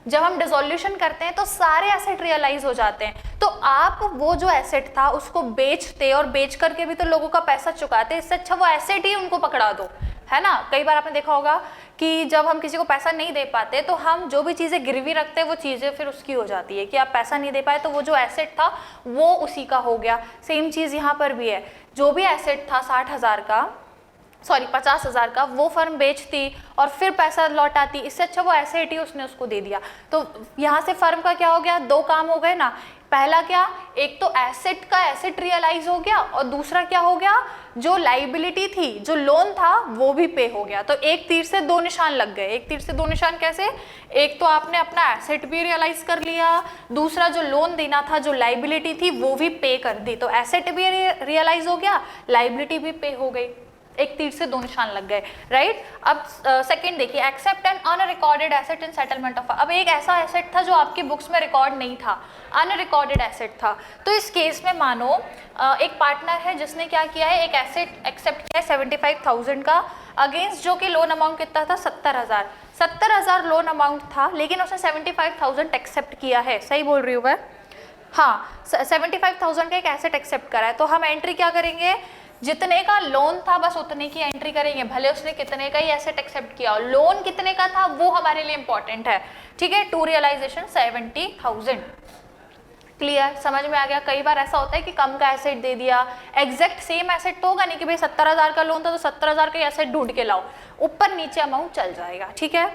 जब हम डिसोल्यूशन करते हैं तो सारे एसेट रियलाइज हो जाते हैं, तो आप वो जो एसेट था उसको बेचते और बेच करके भी तो लोगों का पैसा चुकाते, इससे अच्छा वो एसेट ही उनको पकड़ा दो, है ना। कई बार आपने देखा होगा कि जब हम किसी को पैसा नहीं दे पाते तो हम जो भी चीज़ें गिरवी रखते हैं वो चीज़ें फिर उसकी हो जाती है कि आप पैसा नहीं दे पाए तो वो जो एसेट था वो उसी का हो गया। सेम चीज़ यहाँ पर भी है, जो भी एसेट था 60,000 का, सॉरी 50,000 का, वो फर्म बेचती और फिर पैसा लौटाती, इससे अच्छा वो एसेट ही उसने उसको दे दिया। तो यहाँ से फर्म का क्या हो गया, 2 काम हो गए ना। पहला क्या, एक तो एसेट का एसेट रियलाइज हो गया, और दूसरा क्या हो गया, जो लाइबिलिटी थी, जो लोन था वो भी पे हो गया। तो एक तीर से 2 निशान लग गए। एक तीर से 2 निशान कैसे, एक तो आपने अपना एसेट भी रियलाइज कर लिया, दूसरा जो लोन देना था, जो लाइबिलिटी थी वो भी पे कर दी, तो एसेट भी रियलाइज हो गया, लाइबिलिटी भी पे हो गई। एक तीर से दो निशान लग गए, राइट। अब सेकंड देखिए, accept an unrecorded asset in settlement of. अब एक ऐसा एसेट था जो आपकी बुक्स में रिकॉर्ड नहीं था, अनरिकॉर्डेड एसेट था। तो इस केस में मानो एक पार्टनर है जिसने क्या किया है, एक एसेट एक्सेप्ट किया है 75,000 का, अगेंस्ट जो कि लोन अमाउंट कितना था 70,000। 70,000 लोन अमाउंट था, लेकिन उसने 75,000 एक्सेप्ट किया है, सही बोल रही हूँ मैं? हाँ, 75,000 का एक एसेट एक्सेप्ट करा है। तो हम एंट्री क्या करेंगे, जितने का लोन था बस उतने की एंट्री करेंगे, भले उसने कितने का ही एसेट एक्सेप्ट किया, लोन कितने का था वो हमारे लिए इंपॉर्टेंट है, ठीक है। To realisation 70,000। क्लियर, समझ में आ गया? कई बार ऐसा होता है कि कम का एसेट दे दिया, एग्जैक्ट सेम एसेट तो होगा नहीं कि भाई 70,000 का लोन था तो 70,000 का एसेट ढूंढ के लाओ, ऊपर नीचे अमाउंट चल जाएगा, ठीक है।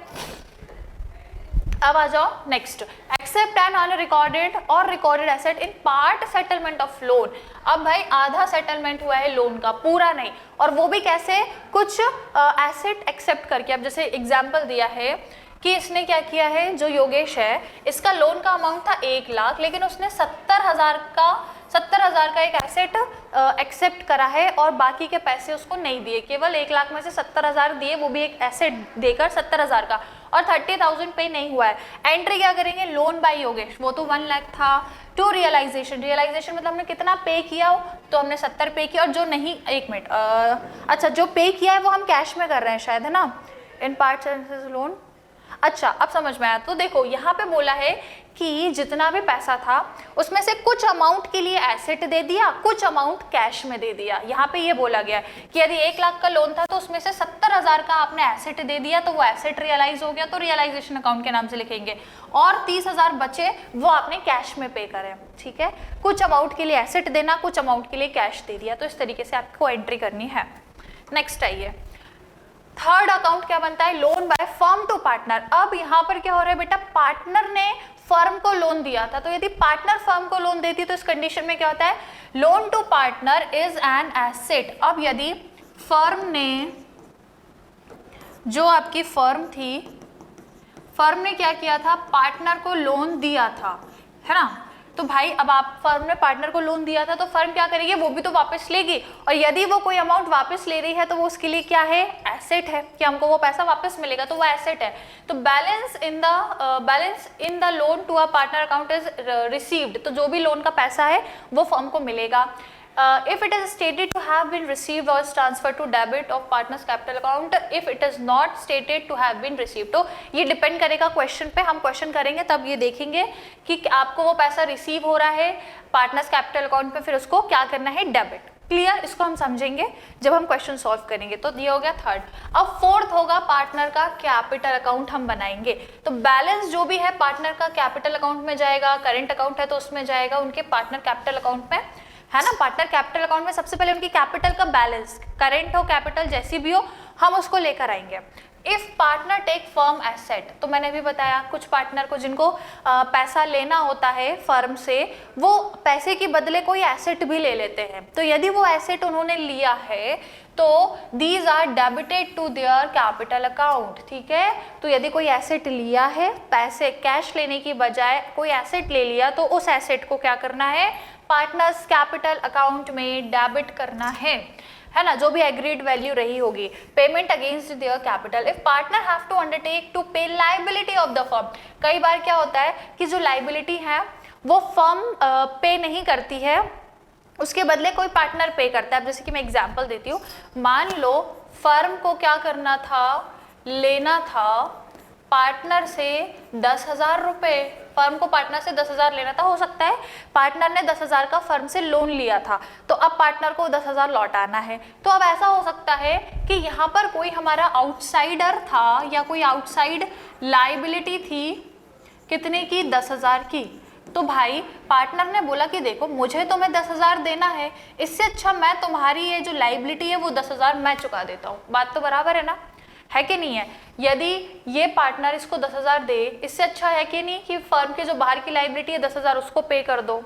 अब आ जाओ नेक्स्ट, एक्सेप्ट एन अनरिकॉर्डेड और recorded asset in part settlement of loan. अब भाई आधा सेटलमेंट हुआ है लोन का, पूरा नहीं, और वो भी कैसे, कुछ एसेट एक्सेप्ट करके। अब जैसे एग्जांपल दिया है कि इसने क्या किया है, जो योगेश है इसका लोन का अमाउंट था 1 लाख, लेकिन उसने 70,000 का एक एसेट एक्सेप्ट करा है और बाकी के पैसे उसको नहीं दिए, केवल 1 लाख में से 70,000 दिए, वो भी एक एसेट देकर 70,000 का, और 30,000 पे नहीं हुआ है। एंट्री क्या करेंगे, लोन बाय योगेश, वो तो 1 लाख था। टू रियलाइजेशन, रियलाइजेशन मतलब हमने कितना पे किया हो, तो हमने 70 पे किया, और जो नहीं, एक मिनट, अच्छा जो पे किया है वो हम कैश में कर रहे हैं शायद, है ना, इन पार्ट लोन। अच्छा अब समझ में आया। तो देखो यहाँ पे बोला है कि जितना भी पैसा था उसमें से कुछ अमाउंट के लिए एसेट दे दिया, कुछ अमाउंट कैश में दे दिया। यहाँ पे ये बोला गया कि यदि 1 लाख का लोन था तो उसमें से 70,000 का आपने एसेट दे दिया, तो वो एसेट रियलाइज हो गया, तो रियलाइजेशन अकाउंट के नाम से लिखेंगे, और 30,000 बचे वो आपने कैश में पे करे, ठीक है। कुछ अमाउंट के लिए एसेट देना, कुछ अमाउंट के लिए कैश दे दिया, तो इस तरीके से आपको एंट्री करनी है। नेक्स्ट आइए, थर्ड अकाउंट क्या बनता है, loan by firm to partner. अब यहाँ पर क्या हो रहा है बेटा, पार्टनर ने फर्म को लोन दिया था, तो यदि पार्टनर फर्म को लोन देती है तो इस कंडीशन में क्या होता है, loan to partner is an asset. अब यदि फर्म ने, जो आपकी फर्म थी, फर्म ने क्या किया था, पार्टनर को लोन दिया था, है ना, तो भाई अब आप फर्म ने पार्टनर को लोन दिया था तो फर्म क्या करेगी, वो भी तो वापस लेगी, और यदि वो कोई अमाउंट वापस ले रही है तो वो उसके लिए क्या है, एसेट है, कि हमको वो पैसा वापस मिलेगा, तो वो एसेट है। तो balance in the loan to a partner account is received, तो जो भी लोन का पैसा है वो फर्म को मिलेगा। If it is stated to have been received or is transferred to debit of partner's capital account, if it is not stated to have been received, तो ये डिपेंड करेगा क्वेश्चन पे, हम क्वेश्चन करेंगे तब ये देखेंगे कि आपको वो पैसा रिसीव हो रहा है पार्टनर्स कैपिटल अकाउंट पे, फिर उसको क्या करना है, डेबिट। क्लियर, इसको हम समझेंगे जब हम क्वेश्चन सॉल्व करेंगे। तो ये हो गया थर्ड। अब फोर्थ होगा पार्टनर का कैपिटल अकाउंट हम बनाएंगे, तो बैलेंस जो भी है पार्टनर का कैपिटल अकाउंट में जाएगा, करेंट अकाउंट है तो उसमें जाएगा, उनके पार्टनर कैपिटल अकाउंट में, है ना। पार्टनर कैपिटल अकाउंट में सबसे पहले उनकी कैपिटल का बैलेंस, करेंट हो कैपिटल जैसी भी हो, हम उसको लेकर आएंगे। If partner take firm asset, तो मैंने भी बताया कुछ पार्टनर को जिनको पैसा लेना होता है फर्म से, वो पैसे के बदले कोई एसेट भी ले लेते हैं, तो यदि वो एसेट उन्होंने लिया है तो these are debited to their capital account, ठीक है। तो यदि कोई एसेट लिया है, पैसे कैश लेने की बजाय कोई एसेट ले लिया, तो उस एसेट को क्या करना है, पार्टनर्स कैपिटल अकाउंट में डेबिट करना है ना, जो भी एग्रीड वैल्यू रही होगी, payment against their capital. If partner have to undertake to pay liability of the firm, कई बार क्या होता है कि जो लायबिलिटी है वो फर्म पे नहीं करती है, उसके बदले कोई पार्टनर पे करता है। अब जैसे कि मैं एग्जांपल देती हूँ, मान लो फर्म को क्या करना था, लेना था पार्टनर से 10,000 रुपये, फर्म को पार्टनर से 10,000 लेना था, हो सकता है पार्टनर ने 10,000 का फर्म से लोन लिया था, तो अब पार्टनर को 10,000 लौटाना है। तो अब ऐसा हो सकता है कि यहाँ पर कोई हमारा आउटसाइडर था या कोई आउटसाइड लायबिलिटी थी, कितने की, 10,000 की। तो भाई पार्टनर ने बोला कि देखो मुझे तुम्हें 10,000 देना है, इससे अच्छा मैं तुम्हारी ये जो लायबिलिटी है वो 10,000 मैं चुका देता हूँ, बात तो बराबर है ना, है कि नहीं है। यदि ये पार्टनर इसको 10,000 दे, इससे अच्छा है कि नहीं कि फर्म के जो बाहर की लायबिलिटी है 10,000 उसको पे कर दो,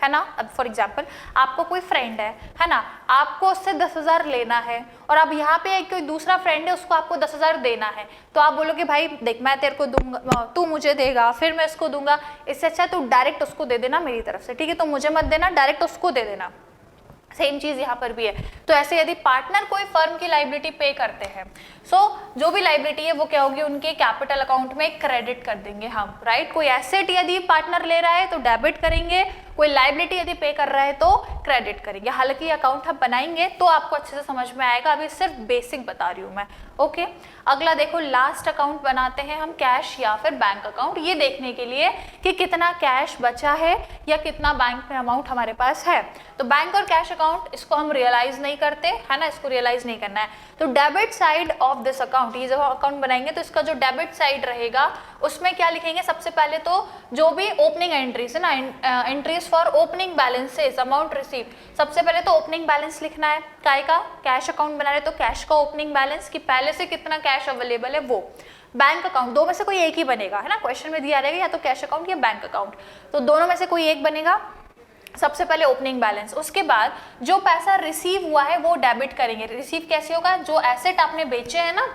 है ना। अब फॉर एग्जांपल आपको कोई फ्रेंड है ना, आपको उससे 10,000 लेना है, और अब यहाँ पे कोई दूसरा फ्रेंड है उसको आपको 10,000 देना है, तो आप बोलोगे भाई देख मैं तेरे को दूंगा, तू मुझे देगा, फिर मैं इसको दूंगा, इससे अच्छा तू डायरेक्ट उसको दे देना मेरी तरफ से, ठीक है, तो मुझे मत देना, डायरेक्ट उसको दे देना, सेम चीज यहाँ पर भी है। तो ऐसे यदि पार्टनर कोई फर्म की लाइबिलिटी पे करते हैं, सो जो भी लाइबिलिटी है वो क्या होगी, उनके कैपिटल अकाउंट में क्रेडिट कर देंगे हम, राइट। कोई एसेट यदि पार्टनर ले रहा है तो डेबिट करेंगे, कोई लाइबिलिटी यदि पे कर रहा है तो क्रेडिट करेंगे। हालांकि अकाउंट हम बनाएंगे तो आपको अच्छे से समझ में आएगा, अभी सिर्फ बेसिक बता रही हूँ मैं, ओके। अगला देखो, लास्ट अकाउंट बनाते हैं हम कैश या फिर बैंक अकाउंट, ये देखने के लिए कि कितना कैश बचा है या कितना बैंक में अमाउंट हमारे पास है। तो बैंक और कैश अकाउंट इसको हम रियलाइज नहीं करते है ना, इसको रियलाइज नहीं करना है। तो debit side of this account, ये जब अकाउंट बनाएंगे तो इसका जो डेबिट साइड रहेगा उसमें क्या लिखेंगे, सबसे पहले तो जो भी ओपनिंग एंट्रीज है ना, entries for opening balances, amount receive, सबसे पहले तो ओपनिंग बैलेंस लिखना है। काय का, कैश अकाउंट बना रहे तो कैश का ओपनिंग बैलेंस, कि पहले से कितना कैश अवेलेबल है वो। बैंक अकाउंट, दो में से कोई एक ही बनेगा, है ना, क्वेश्चन में दिया रहेगा या तो कैश अकाउंट या बैंक अकाउंट, तो दोनों में से कोई एक बनेगा। सबसे पहले ओपनिंग बैलेंस, उसके बाद जो पैसा रिसीव हुआ है वो डेबिट करेंगे। रिसीव कैसे होगा, जो एसेट आपने बेचे हैं ना,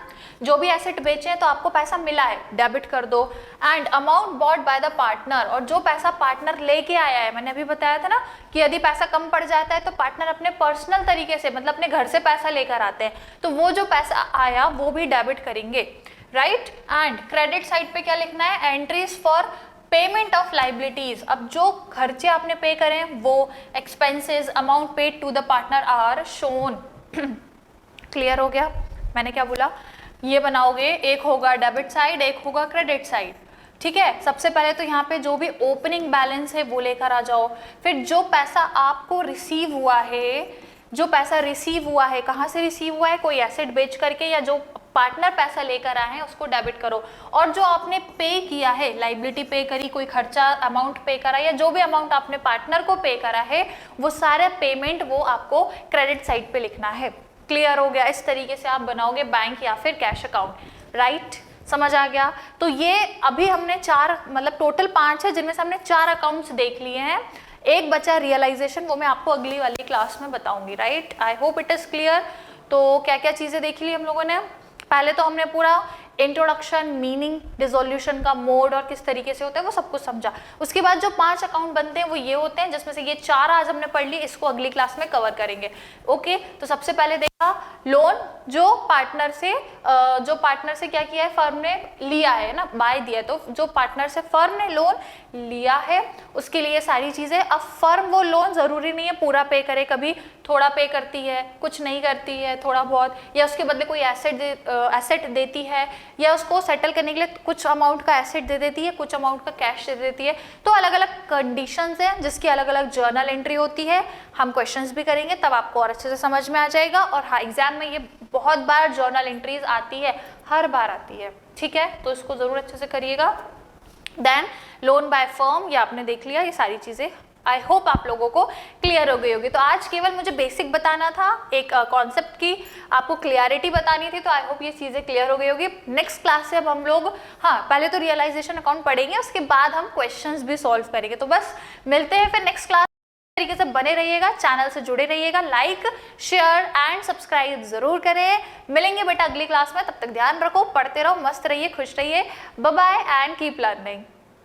जो भी एसेट बेचे हैं तो आपको पैसा मिला है, डेबिट कर दो। And amount bought by the partner, और जो पैसा पार्टनर लेके आया है, मैंने अभी बताया था ना कि यदि पैसा कम पड़ जाता है तो पार्टनर अपने पर्सनल तरीके से, मतलब अपने घर से पैसा लेकर आते हैं, तो वो जो पैसा आया वो भी डेबिट करेंगे, राइट। एंड क्रेडिट साइड पे क्या लिखना है, entries for payment of liabilities, अब जो खर्चे आपने पे करें वो expenses, amount paid to the partner are shown. Clear हो गया, मैंने क्या बोला, ये बनाओगे, एक होगा डेबिट साइड, एक होगा क्रेडिट साइड, ठीक है। सबसे पहले तो यहाँ पे जो भी ओपनिंग बैलेंस है वो लेकर आ जाओ, फिर जो पैसा आपको रिसीव हुआ है, जो पैसा रिसीव हुआ है, कहाँ से रिसीव हुआ है, कोई एसेट बेच करके या जो पार्टनर पैसा लेकर आए हैं उसको डेबिट करो, और जो आपने पे किया है, लाइबिलिटी पे करी, कोई खर्चा अमाउंट पे करा या जो भी अमाउंट आपने पार्टनर को पे करा है वो सारा पेमेंट वो आपको क्रेडिट साइड पे लिखना है। क्लियर हो गया, इस तरीके से आप बनाओगे बैंक या फिर कैश अकाउंट, राइट, समझ आ गया। तो ये अभी हमने 4, मतलब टोटल 5 है जिनमें से हमने 4 अकाउंट्स देख लिए हैं, एक बचा रियलाइजेशन, वो मैं आपको अगली वाली क्लास में बताऊंगी, right. I hope it is clear. तो क्या क्या चीजें देख ली हम लोगों ने, पहले तो हमने पूरा इंट्रोडक्शन, मीनिंग, डिसोल्यूशन का मोड और किस तरीके से होता है वो सब कुछ समझा। उसके बाद जो 5 अकाउंट बनते हैं वो ये होते हैं, जिसमें से ये 4 आज हमने पढ़ ली, इसको अगली क्लास में कवर करेंगे, ओके। तो सबसे पहले देखा लोन, जो पार्टनर से क्या किया है, फर्म ने लिया है ना, बाय दिया, तो जो पार्टनर से फर्म ने लोन लिया है उसके लिए सारी चीजें। अब फर्म वो लोन जरूरी नहीं है पूरा पे करे, कभी थोड़ा पे करती है, कुछ नहीं करती है, थोड़ा बहुत, या उसके बदले कोई एसेट देती है, या उसको सेटल करने के लिए कुछ अमाउंट का एसेट दे देती है, कुछ अमाउंट का कैश दे देती है। तो अलग अलग कंडीशंस हैं जिसकी अलग अलग जर्नल एंट्री होती है। हम क्वेश्चंस भी करेंगे तब आपको और अच्छे से समझ में आ जाएगा। और हाँ, एग्जाम में ये बहुत बार जर्नल एंट्रीज आती है, हर बार आती है, ठीक है, तो इसको जरूर अच्छे से करिएगा। देन लोन बाय फर्म, ये आपने देख लिया, ये सारी चीजें आई होप आप लोगों को क्लियर हो गई होगी। तो आज केवल मुझे बेसिक बताना था, एक कॉन्सेप्ट की आपको क्लियरिटी बतानी थी, तो आई होप ये चीज़ें क्लियर हो गई होगी। नेक्स्ट क्लास से अब हम लोग, हाँ, पहले तो रियलाइजेशन अकाउंट पढ़ेंगे, उसके बाद हम क्वेश्चंस भी सॉल्व करेंगे। तो बस मिलते हैं फिर नेक्स्ट क्लास। तरीके से बने रहिएगा, चैनल से जुड़े रहिएगा, लाइक, शेयर एंड सब्सक्राइब जरूर करें। मिलेंगे बेटा अगली क्लास में, तब तक ध्यान रखो, पढ़ते रहो, मस्त रहिए, खुश रहिए। Bye bye and keep learning.